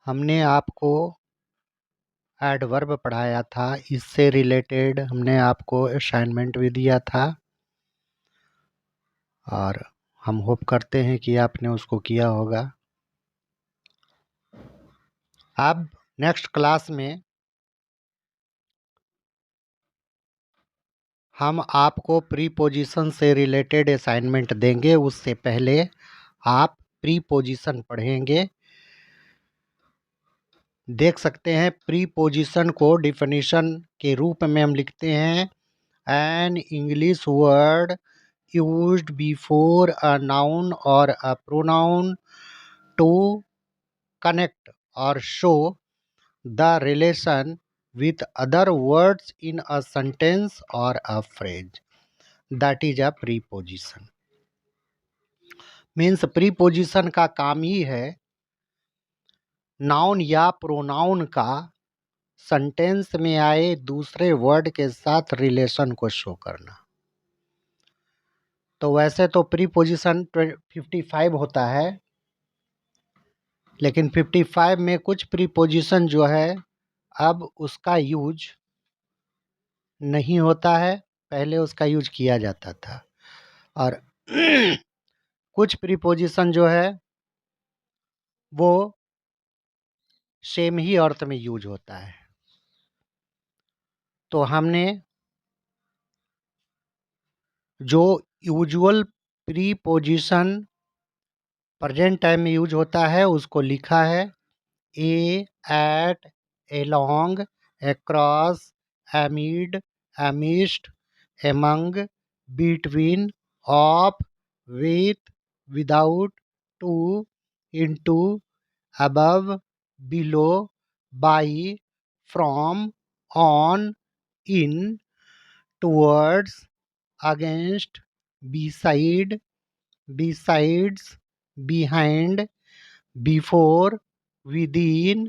हमने आपको एडवर्ब पढ़ाया था, इससे रिलेटेड हमने आपको असाइनमेंट भी दिया था और हम होप करते हैं कि आपने उसको किया होगा। अब नेक्स्ट क्लास में हम आपको प्रीपोजिशन से रिलेटेड असाइनमेंट देंगे। उससे पहले आप प्रीपोजिशन पढ़ेंगे। देख सकते हैं प्रीपोजिशन को डिफिनीशन के रूप में हम लिखते हैं, an English word used before a noun or a pronoun to connect or show the relation with other words in a sentence or a phrase. That is a preposition. Means preposition का काम ही है noun या pronoun का sentence में आए दूसरे word के साथ रिलेशन को शो करना। तो वैसे तो प्रीपोजिशन 55 होता है, लेकिन 55 में कुछ प्रीपोजिशन जो है अब उसका यूज नहीं होता है, पहले उसका यूज किया जाता था। और कुछ प्रीपोजिशन जो है वो सेम ही अर्थ में यूज होता है। तो हमने जो यूजुअल प्रीपोजिशन प्रेजेंट टाइम में यूज होता है उसको लिखा है। A, at, along, across, amid, amidst, among, between, of, with, without, to, into, above, below, by, from, on, in, towards, against, beside, besides, behind, before, within,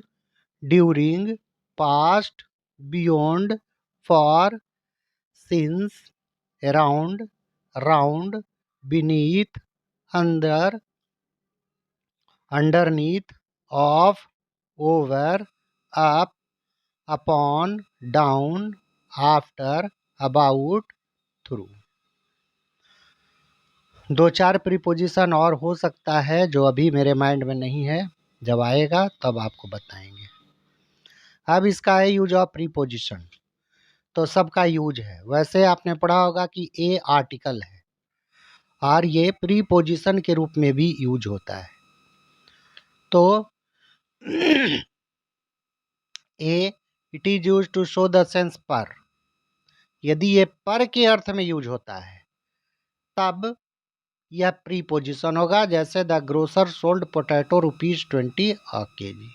during, past, beyond, for, since, around, round, beneath, under, underneath, off, over, up, upon, down, after, about, through। दो चार preposition और हो सकता है जो अभी मेरे mind में नहीं है, जब आएगा तब आपको बताएंगे। अब इसका है यूज ऑफ प्रीपोजिशन, तो सबका यूज है। वैसे आपने पढ़ा होगा कि ए आर्टिकल है और ये प्रीपोजिशन के रूप में भी यूज होता है। तो a it is use to show the sense पर, यदि ये पर के अर्थ में यूज होता है तब यह प्रीपोजिशन होगा। जैसे the grocer sold potato ₹20 a KG.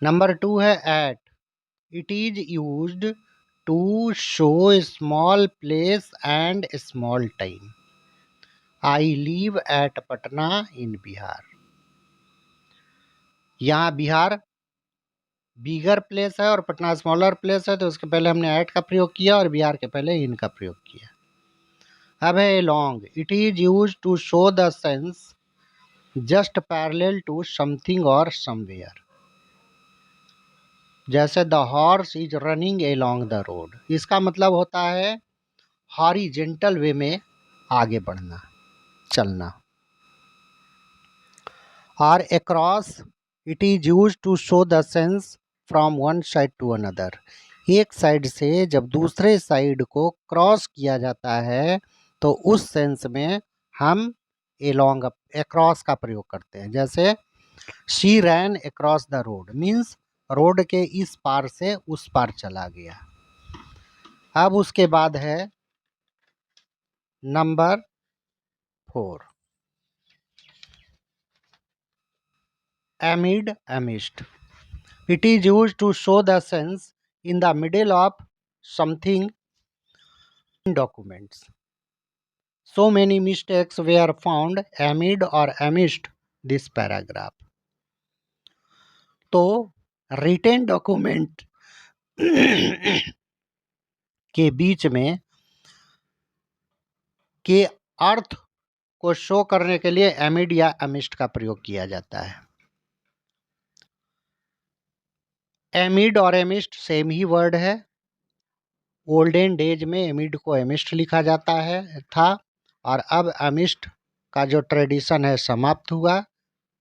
Number 2 है at, it is used to show small place and small time. I live at Patna in Bihar. यहाँ बिहार बिगर प्लेस है और पटना स्मॉलर प्लेस है, तो उसके पहले हमने एट का प्रयोग किया और बिहार के पहले इन का प्रयोग किया। अब है long, it is use to show the sense just parallel to something और समवेयर। जैसे the horse is running along the road, इसका मतलब होता है हॉरिजेंटल वे में आगे बढ़ना, चलना। और across, it is use to show the sense from one side to another. एक साइड से जब दूसरे साइड को क्रॉस किया जाता है तो उस सेंस में हम एलोंग अक्रॉस का प्रयोग करते हैं। जैसे she rain across the road, means road के इस पार से उस पार चला गया। अब उसके बाद है number 4, amid, amidst, it is used to show the sense in the middle of something in documents. So many mistakes were found amid or amidst this paragraph. तो रिटेन डॉक्यूमेंट के बीच में के अर्थ को शो करने के लिए एमिड या अमिस्ट का प्रयोग किया जाता है। एमिड और एमिस्ट सेम ही वर्ड है। ओल्डन डेज में एमिड को एमिस्ट लिखा जाता है था, और अब एमिस्ट का जो ट्रेडिशन है समाप्त हुआ,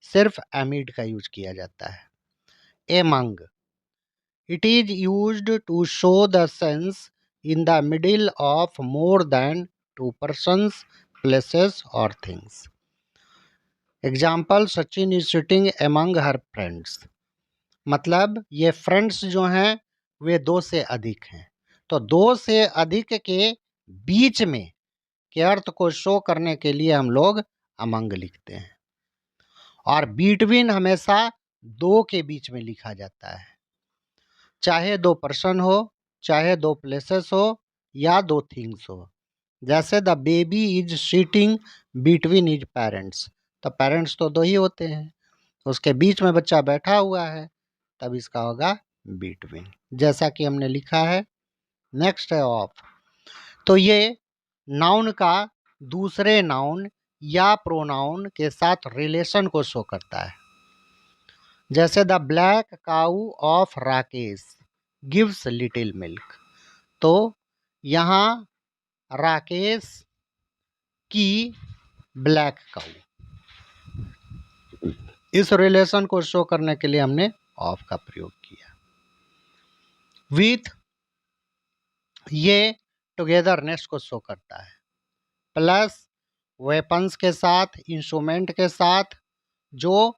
सिर्फ एमिड का यूज किया जाता है। Among, it is used to show the sense in the middle of more than two persons, places और things। Example, Sachin is sitting among her friends. मतलब ये फ्रेंड्स जो हैं वे दो से अधिक हैं। तो दो से अधिक के बीच में के अर्थ को शो करने के लिए हम लोग अमंग लिखते हैं, और बिटवीन हमेशा दो के बीच में लिखा जाता है, चाहे दो पर्सन हो, चाहे दो प्लेसेस हो, या दो थिंग्स हो। जैसे the baby is seating between is parents, तो पेरेंट्स तो दो ही होते हैं, उसके बीच में बच्चा बैठा हुआ है, तब इसका होगा बिटवीन, जैसा कि हमने लिखा है। नेक्स्ट है ऑफ। तो ये नाउन का दूसरे नाउन या प्रोनाउन के साथ रिलेशन को शो करता है। जैसे the black cow of Rakesh gives little milk, तो यहाँ राकेश की ब्लैक काऊ, इस रिलेशन को शो करने के लिए हमने ऑफ का प्रयोग किया। विथ, ये टुगेदरनेस को शो करता है। प्लस, वेपन्स के साथ, इंस्ट्रूमेंट के साथ, जो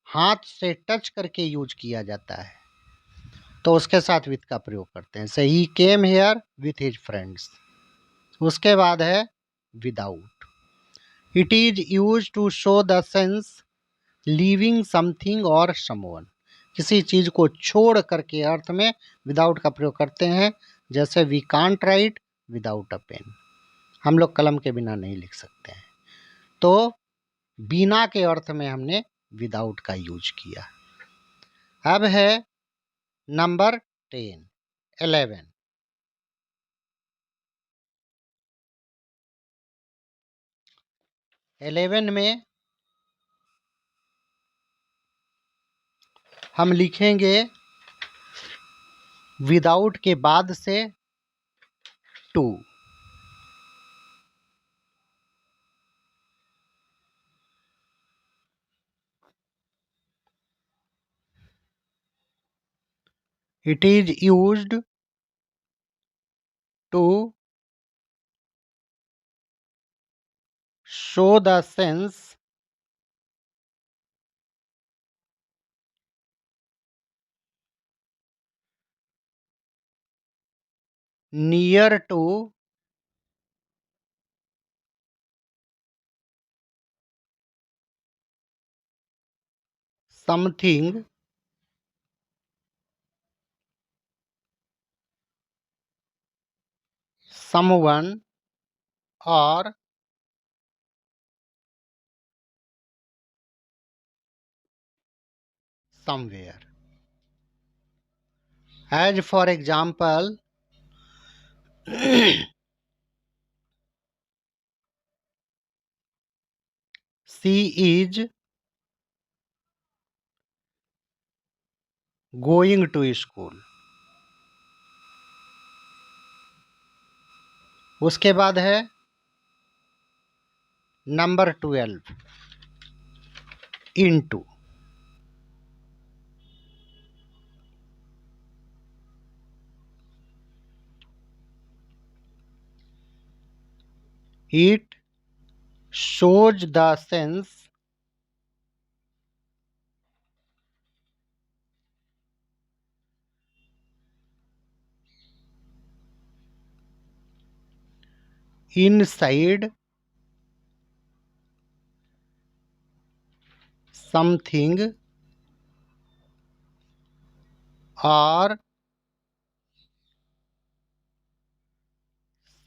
हाथ से टच करके यूज किया जाता है, तो उसके साथ विथ का प्रयोग करते हैं। से ही came here with his friends. उसके बाद है without. It is use to show the sense leaving something or someone. किसी चीज को छोड़ करके अर्थ में विदाउट का प्रयोग करते हैं। जैसे we can't write without a pen, हम लोग कलम के बिना नहीं लिख सकते हैं, तो बिना के अर्थ में हमने विदाउट का यूज किया। अब है नंबर 10, 11। में हम लिखेंगे विदाउट के बाद से to. It is used to show the sense near to something someone or somewhere। As for example, she is going to school। उसके बाद है number 12, into। It shows the sense inside something or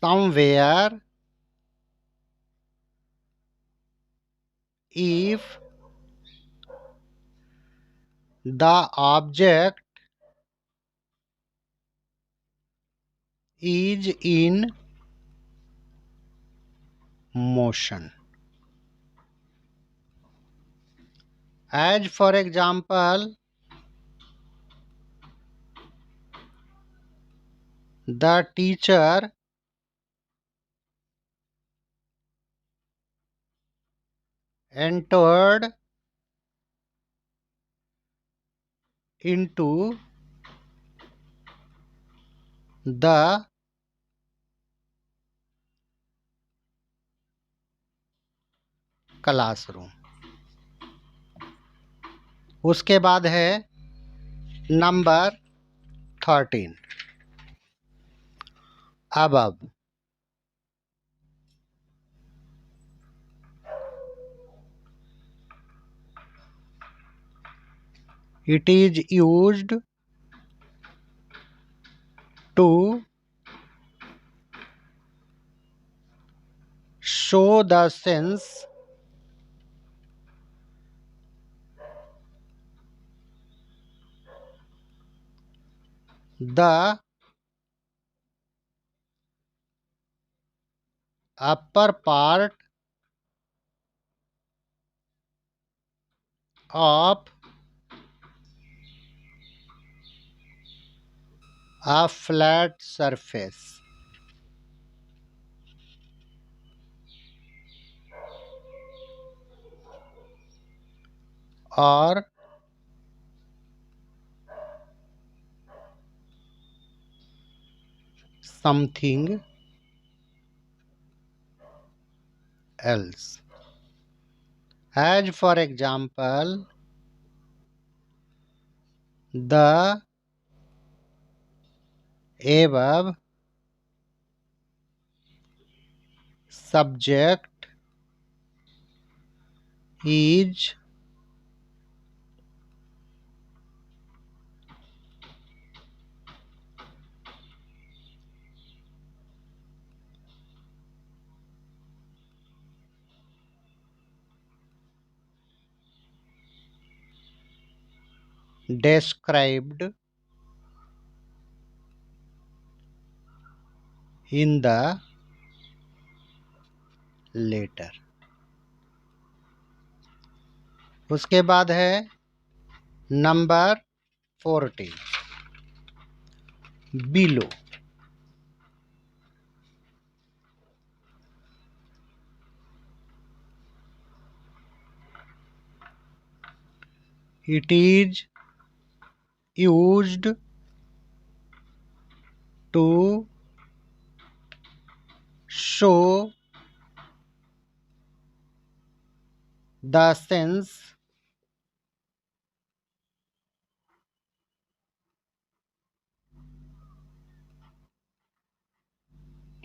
somewhere if the object is in motion। As for example, The teacher entered into the classroom. उसके बाद है number 13 above. It is used to show the sense the upper part of a flat surface or something else. As for example, the above subject is described in the letter. उसके बाद है number 14 below. It is used to show the sense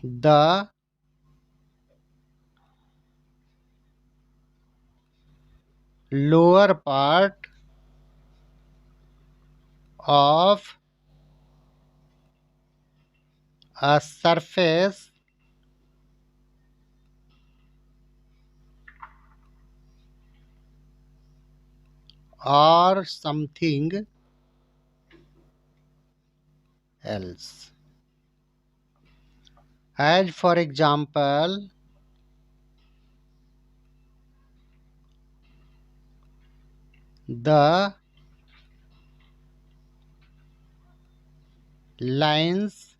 the lower part of a surface or something else. As for example, the lines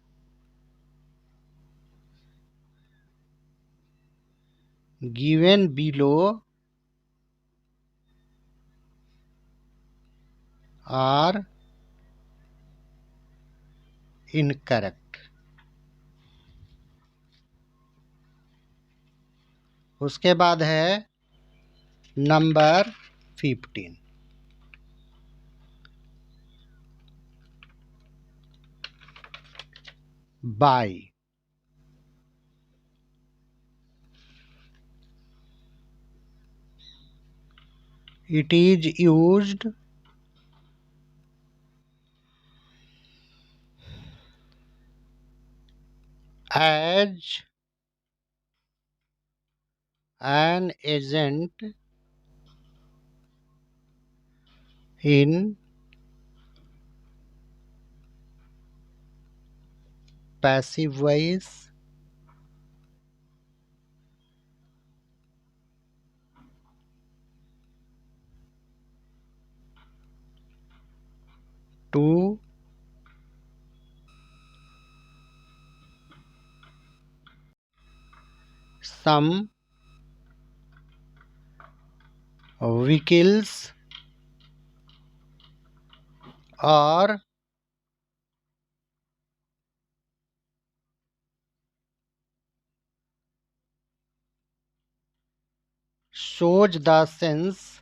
given below are incorrect. उसके बाद है number 15 by. It is used as an agent in passive voice to some vehicles are shows the sense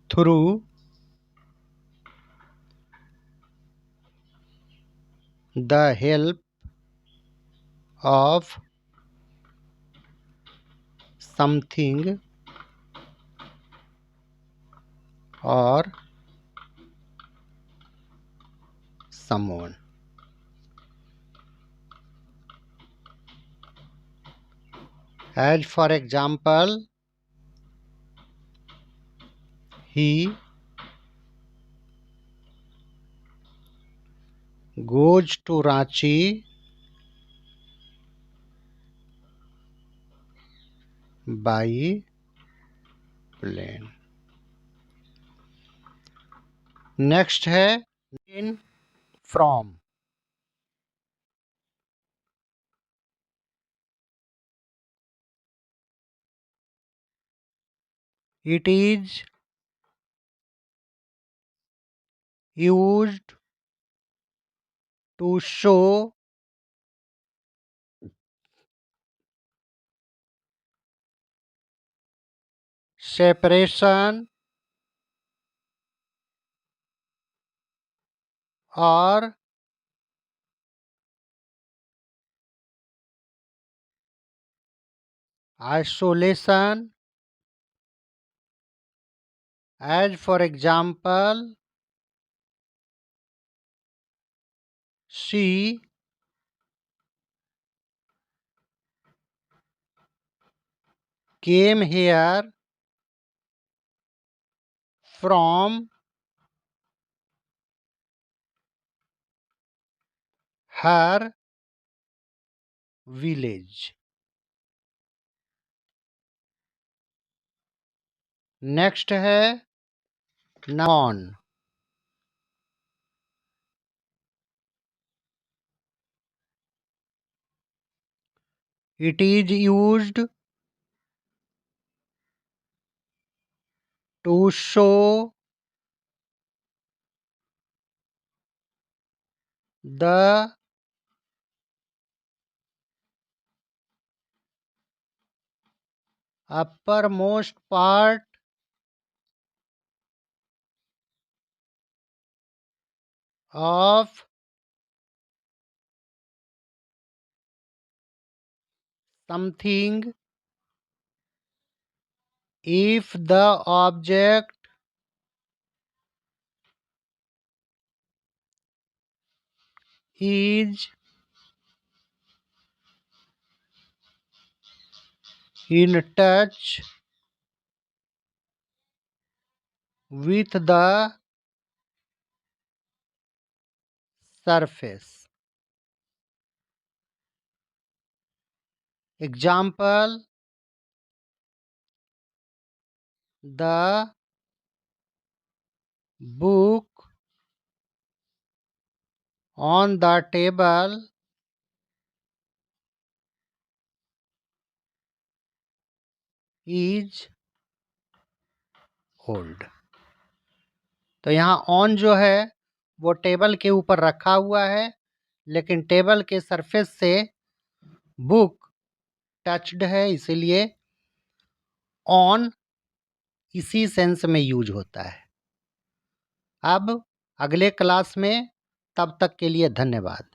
through the help of something or someone. As for example, he goes to Ranchi by plane. Next है in from. It is used to show separation or isolation. As for example, she came here from her village. Next है noun. It is used to show the uppermost part of something if the object is in touch with the surface. Example, the book on the table is old. तो यहाँ on जो है वो table के ऊपर रखा हुआ है, लेकिन टेबल के सरफेस से बुक टच्ड है, इसीलिए ऑन इसी सेंस में यूज होता है। अब अगले क्लास में, तब तक के लिए धन्यवाद।